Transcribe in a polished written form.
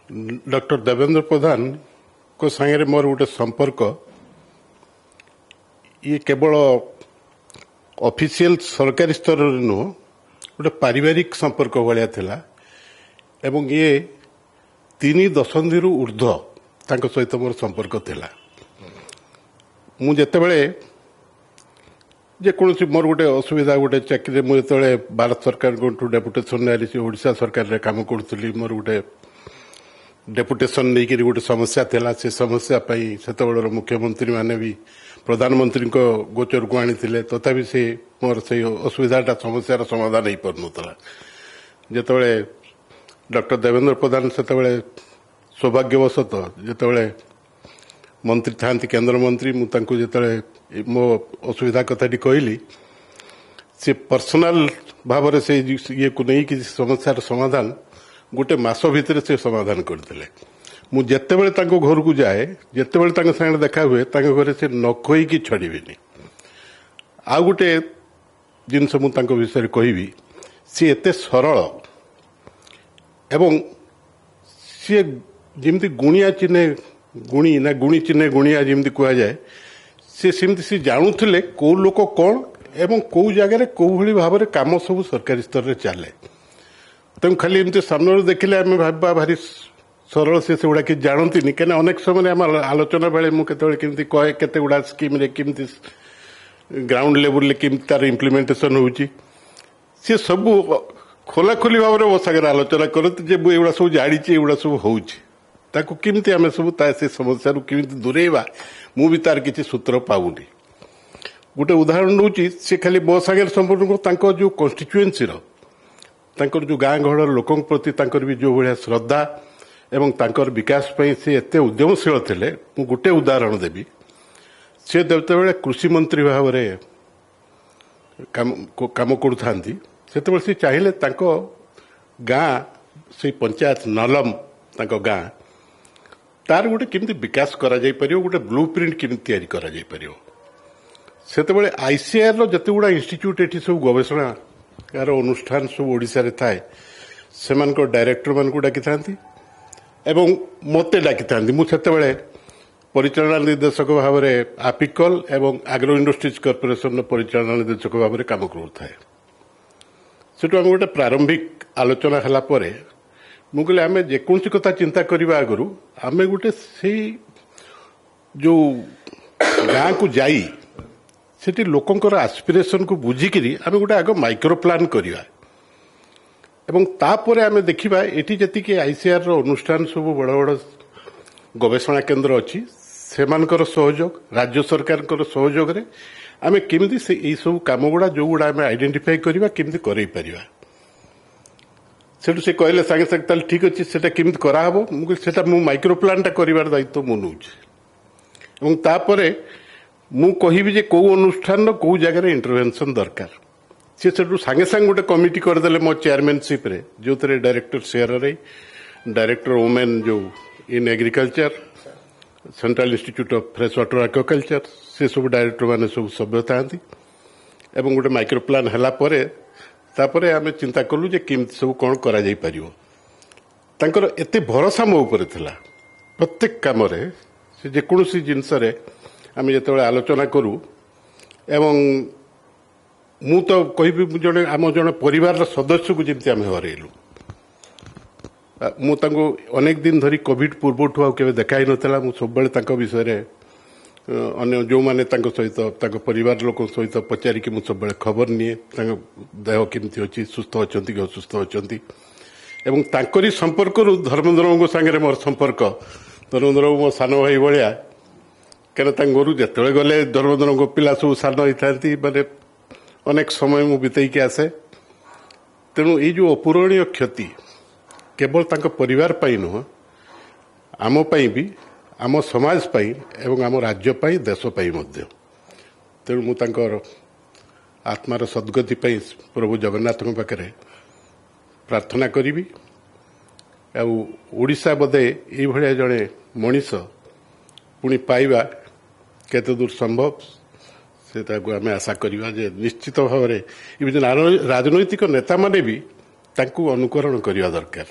Doctor Devendra प्रधान को सांगे मोर गोटे संपर्क ये केवल ऑफिशियल सरकारी स्तर नुह गोटे पारिवारिक संपर्क भाया थिला एवं ये 3 दशंधि ऊर्ध्व तांको सहित मोर संपर्क थिला मु जेतेबेले जेकोसी मोर गोटे असुविधा गोटे चाकरी मुझे भारत सरकार को डेपुटेशन ओडिशा सरकार रे काम करूली मोर गोटे डेपुटेशन नहीं गोटे समस्या थिला से समस्या से मुख्यमंत्री माने भी प्रधानमंत्री को गोचर को आनी तथापि से मोर से असुविधाटा समस्यार समाधान हो पार्ला जिते डॉक्टर देवेंद्र प्रधान से सौभाग्यवशत जिते मंत्री था केंद्र मंत्री मुझे मो असुविधा कथाटी कहली से पर्सनाल भाव से ये को नहीं कि समस्यार समाधान गोटे मास भितर से समाधान करते मु जेतेबेले तांको घर को जाए जेतेबेले तांको संगे देखा हुए तांको घरे से न कहीकि छड़बेनि आ गोटे जिनस मु तांको विषय कहबी सी एते सरल एवं सी जमी गुणिया चिन्हे गुणी ना गुणी चिन्हे गुणिया जमी कह जाए सी सेमती सी जानुले कौ लोक कौन एवं कौ जगार कौ भाई भाव में कम सब सरकारी स्तर में चले तेणु खाली एमती सामने देखिले आम भाबा भारी सरल से गुड़ा कि जानती कहीं अनेक समय आम आलोचना बेले मुझे कहे केते गुड़ा स्कीम केमती ग्राउंड लेवल केमती तार इम्प्लीमेंटेशन होची सी सब खोलाखोली भाव में मो सागर आलोचना करती जे एगुड़ा सब जानी एगुड़ा सब होची ताकू केमती आम सब से समस्या केमती दूरेबा मु भी तार किसी सूत्र पाऊनी गोटे उदाहरण दूसरी सी खाली मो सागर संपर्क जो कन्स्टिट्युएन्सी जो गाँ गहर लोकों प्रति भी जो भाया श्रद्धा एवं तांकर विकास पे से एते उद्यमशील थे मु गोटे उदाहरण देवी से जेतेबेले कृषि मंत्री भाव में काम करते से चाहिए गाँ से पंचायत नलम गाँ तार गोटे केमती विकास करा जाई परियो गोटे ब्लू प्रिंट केमती तैयारी करा जाई परियो सेतेबेले आईसीआर रो जते गुडा इंस्टीट्यूट एठी सब गवेषणा यार अनुष्ठान सब ओडिशा रे थाए सेमानको डायरेक्टर मान को डाकी थांती एवं मते डाकी थांती मु सेतेबेले परिचालना निर्देशक भाव में आपिकल एवं एग्रो इंडस्ट्रीज कॉर्पोरेशन परिचालना निर्देशक भाव में काम करूए सेठू आम गोटे प्रारंभिक आलोचना हला परे मु कहले आम जेकोसी कथा चिंता करने आगु आम गोटे से जो गाँ को जाई सेठी लोकंकर आस्पिरेशन को बुझिकी आम गोटे आग माइक्रो प्लान करवा एवं तापर आम देखा ये जी आईसीआर रो अनुष्ठान सब बड़ बड़ गवेषणा केन्द्र अच्छी से सहयोग राज्य सरकार सहयोग रे आम केमी से यही सब कम गुड़ा जो गुड़ा आम आइडेंटिफाई करवा केमी कर से कहले सागे सागे ठीक अच्छे से केमी कराब मुझे मु माइक्रो प्लानटा कर दायित्व मु नौ मु कहबी जे कौ अनुष्ठान कौ जगार इंटरवेंशन दरकार सी सागे सागे गोटे कमिटी करदे मो चेयरमैनशिप रे जो थे डायरेक्टर शेयर रे डायरेक्टर वुमेन जो in agriculture central institute of fresh water aquaculture से सब डायरेक्टर माने सब सभ्य था एवं गोटे माइक्रो प्लान हला परे तापरे आमे चिंता कलु जे केमती सब कौन करा जाई परियो तांकर एते भरोसा मो ऊपर थिला प्रत्येक काम रे से जेकोसी जिनस रे आमे जेतेबेले आलोचना करू एवं मु तो कहबी जने आम जने परिवार सदस्य को जेमती आमे हरेलु मु तांको अनेक दिन धरी कोविड पूर्वठू आ केबे देखाई नथला मु सब बेले तांको विषय रे अन्य जो माने तांको सहित तांको परिवार लोक सहित पचारि कि मु सब बेले खबर निए तांको देह केमती अछि सुस्थ अछंती कि असुस्थ अछंती एवं तांकरी संपर्क रु धर्मेंद्र को संगे मोर संपर्क धर्मेंद्र मो सान भाई भलिया केन तांगरु जेतेबेले गले धर्मेंद्र को पिला सब सान होइथांती माने अनेक समय मु बितई के आसे तेणु ये जो अपूरणीय क्षति केवल तांको परिवार पाई नुह आम पाई भी आम समाज पाई एवं आम राज्य पाई देश पाई मध्य तेणु मु तांकर आत्मार सद्गति पाई प्रभु जगन्नाथ पाखे प्रार्थना करी ओडिशा बोधे ये जड़े मनीष पुणी पाइबा केते दूर संभव से आम आशा करवा जे निश्चित भाव में राजनैतिक नेता माने भी तांकु अनुकरण करने दरकार।